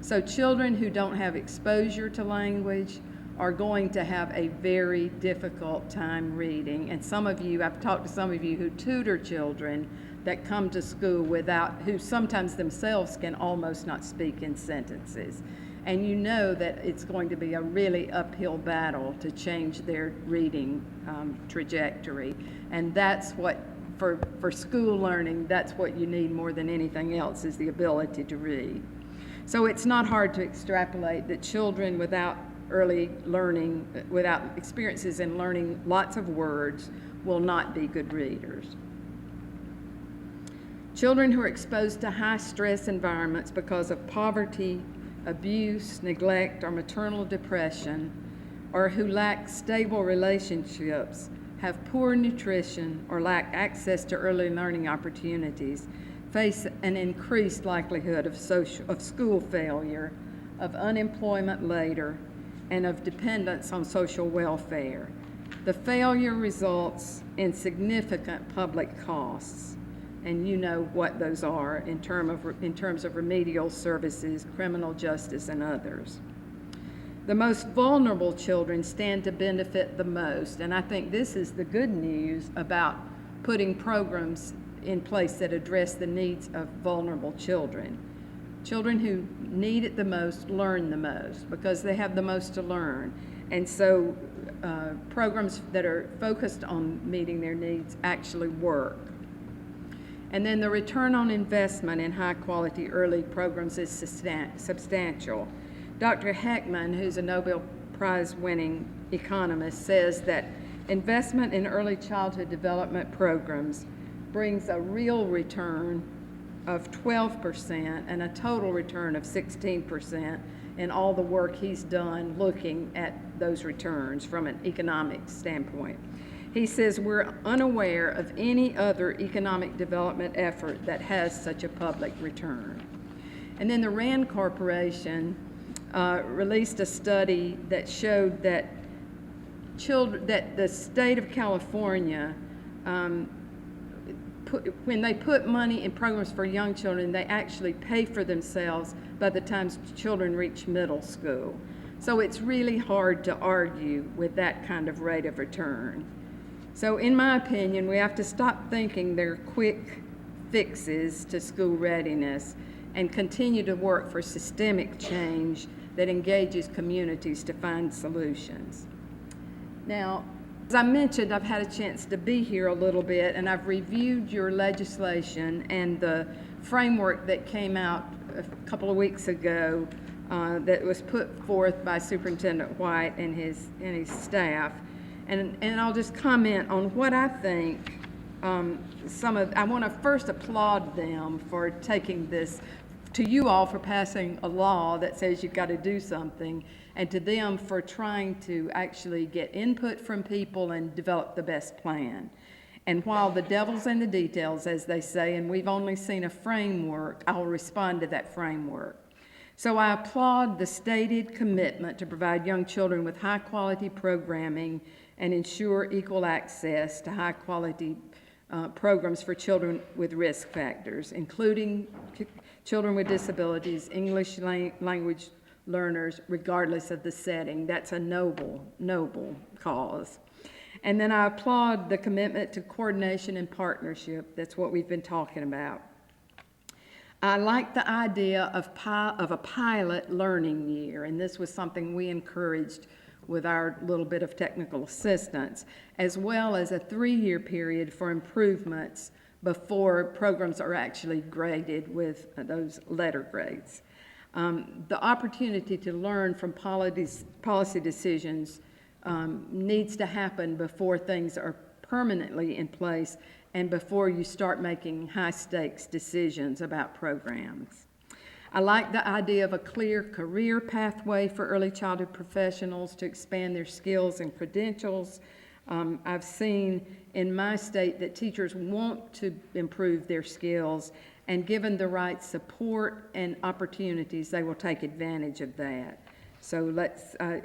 So children who don't have exposure to language are going to have a very difficult time reading. And some of you, I've talked to some of you who tutor children that come to school who sometimes themselves can almost not speak in sentences. And you know that it's going to be a really uphill battle to change their reading trajectory. And that's what, for school learning, that's what you need more than anything else, is the ability to read. So it's not hard to extrapolate that children without early learning, without experiences in learning lots of words, will not be good readers. Children who are exposed to high stress environments because of poverty, abuse, neglect, or maternal depression, or who lack stable relationships, have poor nutrition, or lack access to early learning opportunities, face an increased likelihood of school failure, of unemployment later, and of dependence on social welfare. The failure results in significant public costs, and you know what those are in terms of remedial services, criminal justice, and others. The most vulnerable children stand to benefit the most, and I think this is the good news about putting programs in place that address the needs of vulnerable children. Children who need it the most learn the most because they have the most to learn. And so programs that are focused on meeting their needs actually work. And then the return on investment in high quality early programs is substantial. Dr. Heckman, who's a Nobel Prize winning economist, says that investment in early childhood development programs brings a real return of 12% and a total return of 16% in all the work he's done looking at those returns from an economic standpoint. He says we're unaware of any other economic development effort that has such a public return. And then the RAND Corporation released a study that showed that the state of California, when they put money in programs for young children, they actually pay for themselves by the time children reach middle school. So it's really hard to argue with that kind of rate of return. So in my opinion, we have to stop thinking they're quick fixes to school readiness and continue to work for systemic change that engages communities to find solutions. Now, as I mentioned, I've had a chance to be here a little bit, and I've reviewed your legislation and the framework that came out a couple of weeks ago that was put forth by Superintendent White and his staff. And I'll just comment on what I think I want to first applaud them for taking this, to you all for passing a law that says you've got to do something, and to them for trying to actually get input from people and develop the best plan. And while the devil's in the details, as they say, and we've only seen a framework, I'll respond to that framework. So I applaud the stated commitment to provide young children with high-quality programming and ensure equal access to high-quality programs for children with risk factors, including children with disabilities, English language learners, regardless of the setting. That's a noble, noble cause. And then I applaud the commitment to coordination and partnership. That's what we've been talking about. I like the idea of a pilot learning year, and this was something we encouraged with our little bit of technical assistance, as well as a 3-year period for improvements before programs are actually graded with those letter grades. The opportunity to learn from policy decisions needs to happen before things are permanently in place and before you start making high-stakes decisions about programs. I like the idea of a clear career pathway for early childhood professionals to expand their skills and credentials. I've seen in my state that teachers want to improve their skills, and given the right support and opportunities, they will take advantage of that. So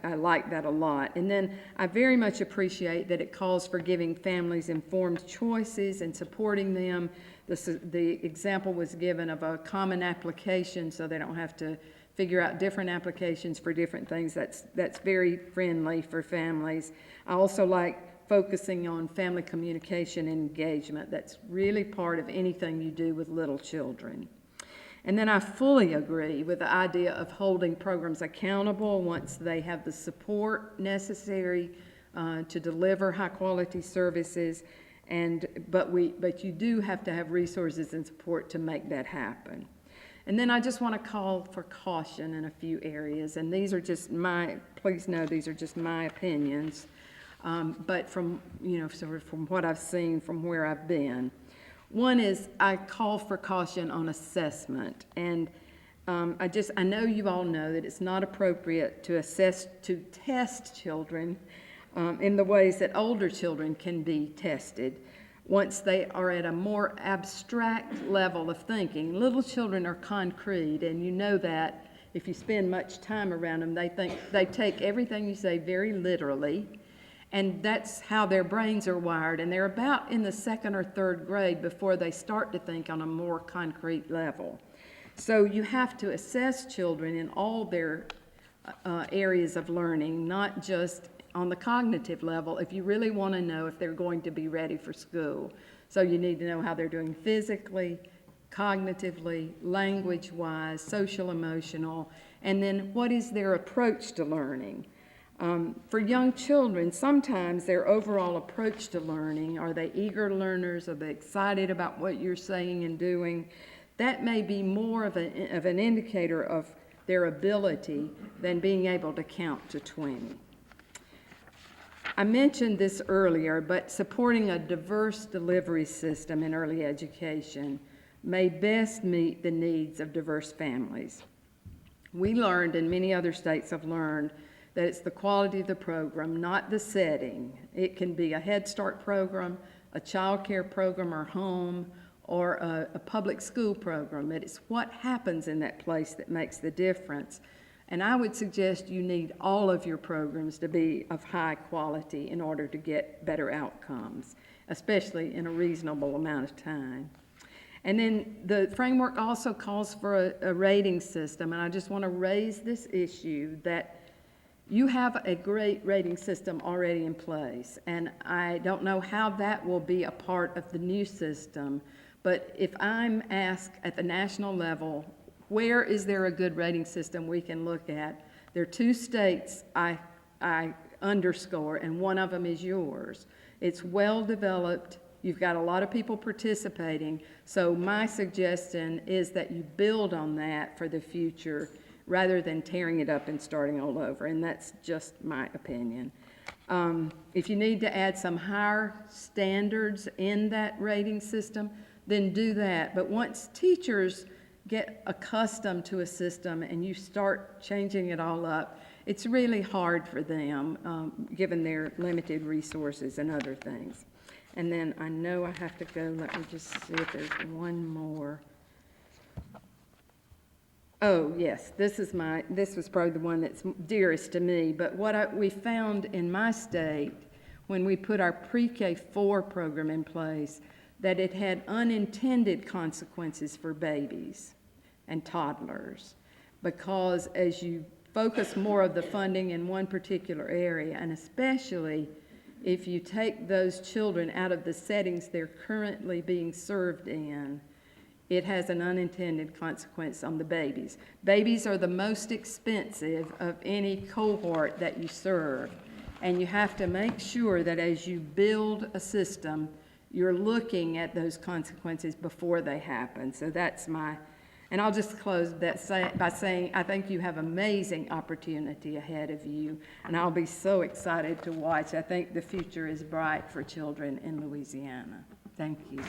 I like that a lot. And then I very much appreciate that it calls for giving families informed choices and supporting them. The example was given of a common application so they don't have to figure out different applications for different things. That's very friendly for families. I also like focusing on family communication and engagement. That's really part of anything you do with little children. And then I fully agree with the idea of holding programs accountable once they have the support necessary to deliver high-quality services. But you do have to have resources and support to make that happen. And then I just want to call for caution in a few areas, and these are just please know these are just my opinions, but from, sort of from what I've seen from where I've been. One is I call for caution on assessment, and I know you all know that it's not appropriate to test children in the ways that older children can be tested once they are at a more abstract level of thinking. Little children are concrete, and you know that if you spend much time around them. They take everything you say very literally, and that's how their brains are wired, and they're about in the 2nd or 3rd grade before they start to think on a more concrete level. So you have to assess children in all their areas of learning, not just on the cognitive level, if you really want to know if they're going to be ready for school. So you need to know how they're doing physically, cognitively, language-wise, social-emotional, and then what is their approach to learning. For young children, sometimes their overall approach to learning, are they eager learners, are they excited about what you're saying and doing, that may be more of an indicator of their ability than being able to count to 20. I mentioned this earlier, but supporting a diverse delivery system in early education may best meet the needs of diverse families. We learned, and many other states have learned, that it's the quality of the program, not the setting. It can be a Head Start program, a child care program or home, or a public school program. It's what happens in that place that makes the difference. And I would suggest you need all of your programs to be of high quality in order to get better outcomes, especially in a reasonable amount of time. And then the framework also calls for a rating system, and I just want to raise this issue that you have a great rating system already in place, and I don't know how that will be a part of the new system, but if I'm asked at the national level, where is there a good rating system we can look at? There are 2 states I underscore, and one of them is yours. It's well developed. You've got a lot of people participating. So my suggestion is that you build on that for the future rather than tearing it up and starting all over. And that's just my opinion. If you need to add some higher standards in that rating system, then do that. But once teachers get accustomed to a system and you start changing it all up, it's really hard for them, given their limited resources and other things. And then I know I have to go. Let me just see if there's one more. Oh, yes, this was probably the one that's dearest to me. But what we found in my state when we put our pre-K4 program in place, that it had unintended consequences for babies and toddlers, because as you focus more of the funding in one particular area, and especially if you take those children out of the settings they're currently being served in, it has an unintended consequence on the babies. Babies are the most expensive of any cohort that you serve, and you have to make sure that as you build a system, you're looking at those consequences before they happen. So that's and I'll just close that by saying I think you have amazing opportunity ahead of you, and I'll be so excited to watch. I think the future is bright for children in Louisiana. Thank you.